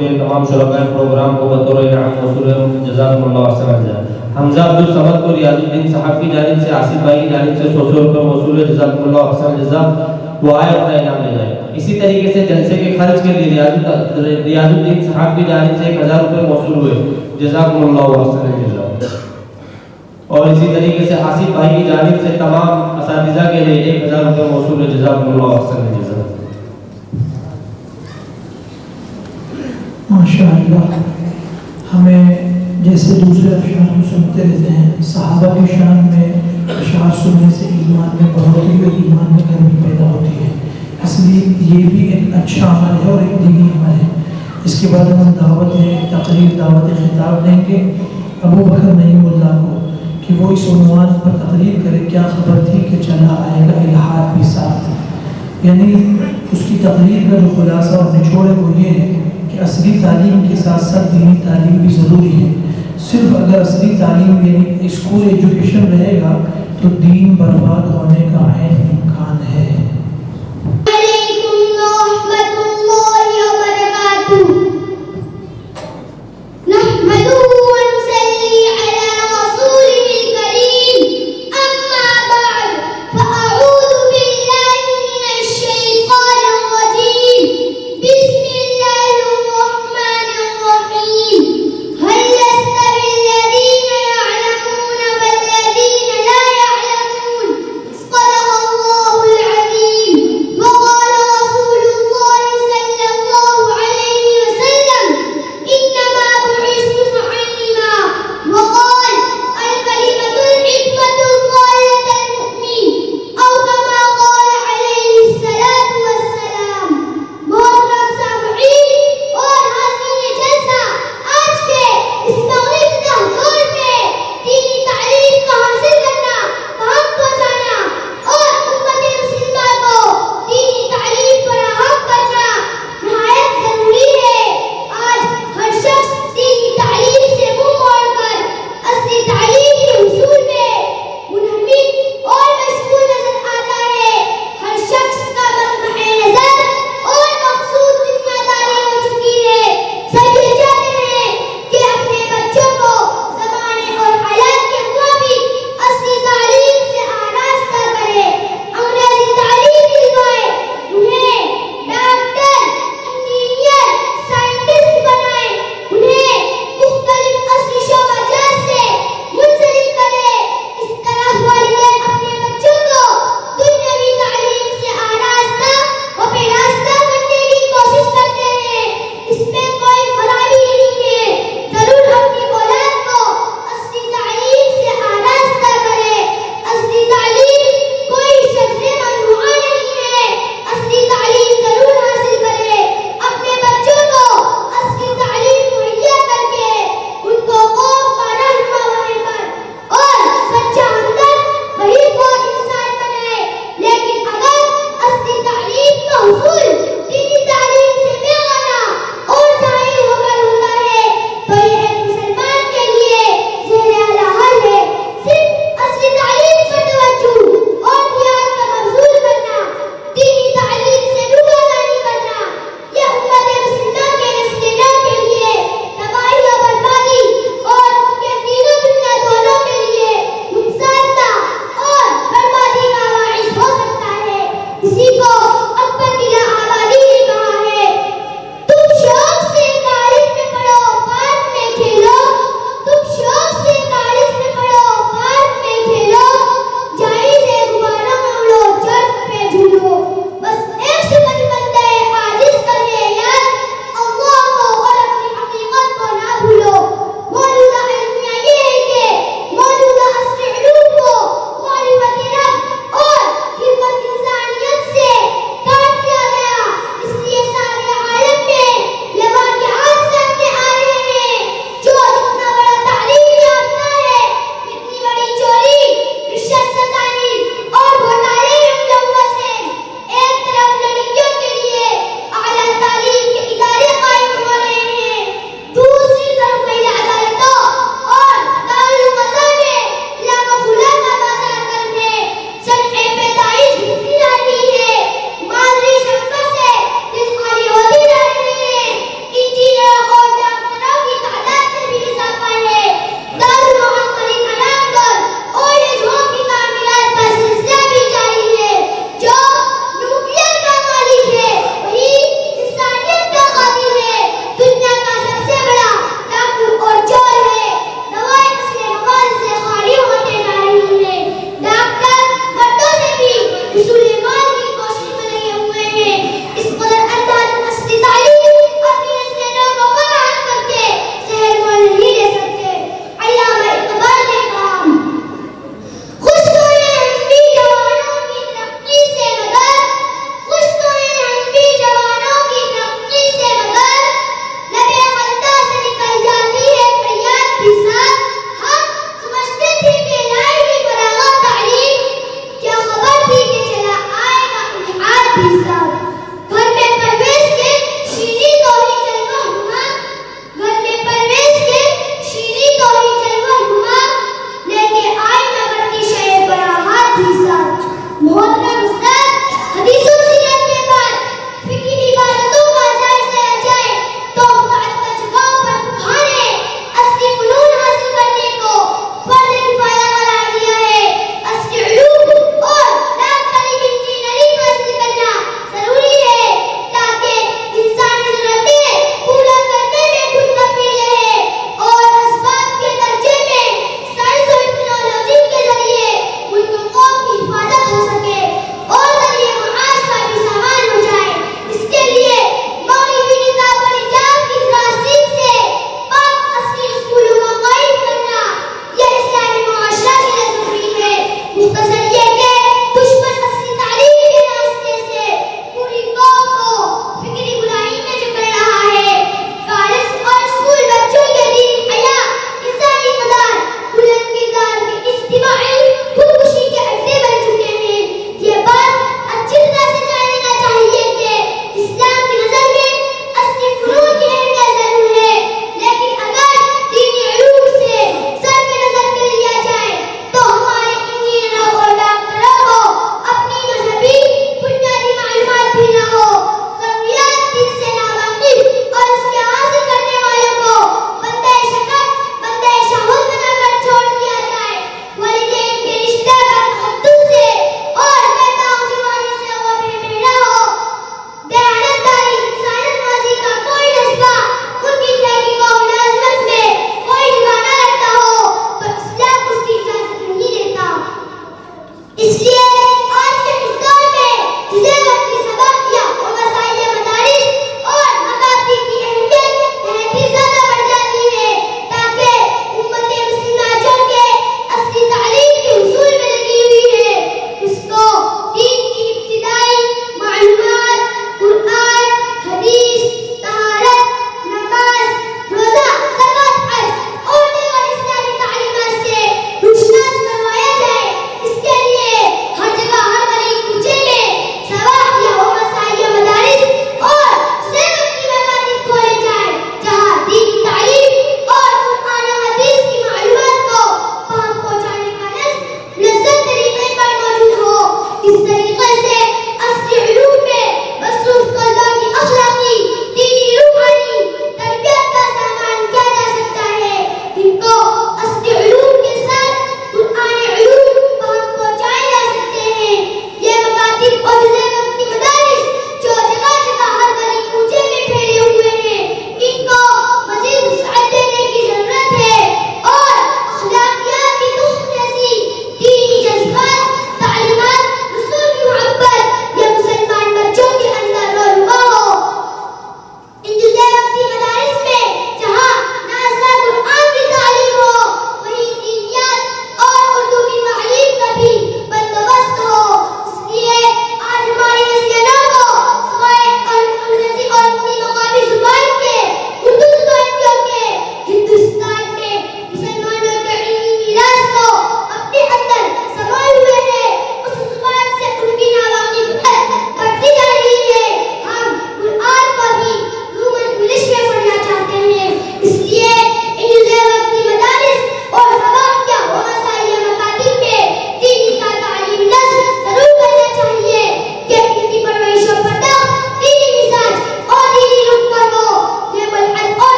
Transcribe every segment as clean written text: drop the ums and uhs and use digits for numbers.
ہوئے تمام شرکائے پروگرام کو بطور انعام موصول ہے، جزاکم اللہ احسن الجزا۔ حمزہ عبدالصمد کو ریاض الدین صاحب کی جانب سے، آصف بھائی کی جانب سے 100 روپے موصول ہے، جزاکم اللہ احسن الجزا۔ وہ آئے اپنا انعام لے جائے۔ اسی طریقے سے جلسے کے خرچ کے لیے ریاض الدین صاحب کی جانب سے 1000 روپے موصول ہوئے، جزاکم اللہ احسن الجزا۔ اور اسی طریقے سے آصف بھائی کی جانب سے تمام اساتذہ کے لیے 1000 روپے موصول ہے، جزاکم اللہ احسن الجزا۔ ماشاءاللہ، ہمیں جیسے دوسرے اشعار کو سنتے رہتے ہیں، صحابہ کی شان میں اشعار سننے سے ایمان میں بڑھوتری اور ایمان میں گرمی پیدا ہوتی ہے، اس لیے یہ بھی ایک اچھا عمل ہے اور ایک دینی عمل ہے۔ اس کے بعد ہم دعوت تقریر دعوت خطاب دیں گے ابو بکر نعیم اللہ کو کہ وہ اس عنوان پر تقریر کرے، کیا خبر تھی کہ چلا آئے گا الہاد بھی ساتھ۔ یعنی اس کی تقریر کا جو خلاصہ اور نچوڑ ہے وہ یہ ہے کہ عصری تعلیم کے ساتھ ساتھ دینی تعلیم بھی ضروری ہے۔ صرف اگر عصری تعلیم یعنی اسکول ایجوکیشن رہے گا تو دین برباد ہونے کا عین امکان ہے۔ صدق الله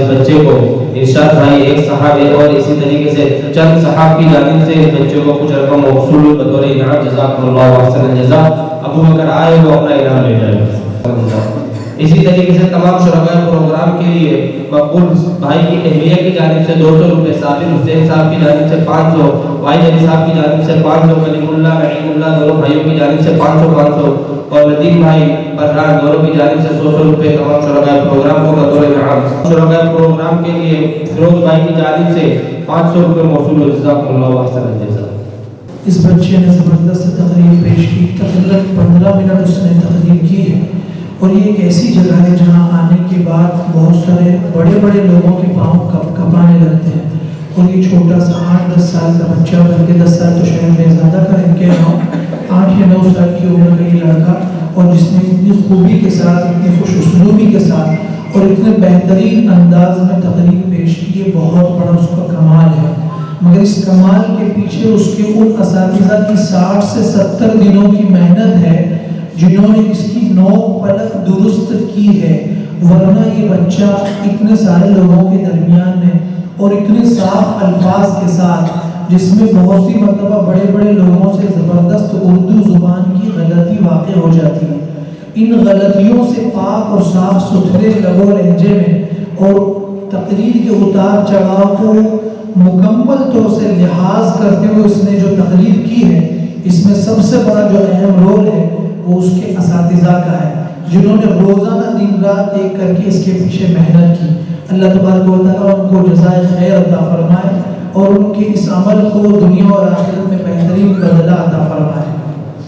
بچے کو ارشاد بھائی ایک صحابی اور اسی طریقے سے چند صحاب کی جانب سے اس بچے کو کچھ رقم موصول بطور انعام جزاکم اللہ احسن الجزاء ابو بکر آئے وہ اپنا انعام لے جائے. اسی طریقے سے تمام شرکاء پروگرام کے لیے مقبول بھائی کی اہلیہ کی جانب سے 200 روپے، صابر حسین صاحب کی جانب سے 500، واحد علی صاحب کی جانب سے 500، کلیم اللہ نعیم اللہ دونوں بھائیوں کی جانب سے 500 اور ندیم بھائی برحان دونوں کی جانب سے 100 روپے تمام شرکاء پروگرام کو بطور انعام. شرکاء پروگرام کے لیے فیروز بھائی کی جانب سے 500 روپے موصول و جزاکم اللہ احسن الجزاء. اس بچے نے زبردست تقریر پیش کی، تقریباً 15 منٹ اس نے تقریر کی ہے، اور یہ ایک ایسی جگہ ہے جہاں آنے کے بعد بہت سارے بڑے بڑے لوگوں کے پاؤں کپانے لگتے ہیں، اور یہ چھوٹا سا 8-10 سال کا بچہ، بلکہ 10 سال تو شاید میں زیادہ کریں کہ 8 یا 9 سال کی عمر کا یہ لڑکا، اور جس نے اتنی خوبی کے ساتھ، اتنی خوش اسلوبی کے ساتھ اور اتنے بہترین انداز میں تقریر پیش کی، یہ بہت بڑا اس کا کمال ہے. مگر اس کمال کے پیچھے اس کے ان اساتذہ کی 60 سے 70 دنوں کی محنت ہے جنہوں نے اس کی 9 پلک درست کی ہے، ورنہ یہ بچہ اتنے سارے لوگوں کے درمیان میں اور اتنے صاف الفاظ کے ساتھ، جس میں بہت سی مرتبہ بڑے بڑے لوگوں سے زبردست اردو زبان کی غلطی واقع ہو جاتی ہے، ان غلطیوں سے پاک اور صاف ستھرے لب و لہجے میں اور تقریر کے اتار چڑھاؤ کو مکمل طور سے لحاظ کرتے ہوئے اس نے جو تقریر کی ہے، اس میں سب سے بڑا جو اہم رول ہے وہ اس کے اساتذہ کا ہے، جنہوں نے روزانہ دن رات ایک کر کے اس کے پیچھے محنت کی. اللہ تبارک و تعالیٰ ان کو جزائے خیر عطا فرمائے اور ان کے اس عمل کو دنیا اور آخرت میں بہترین بدلہ عطا فرمائے.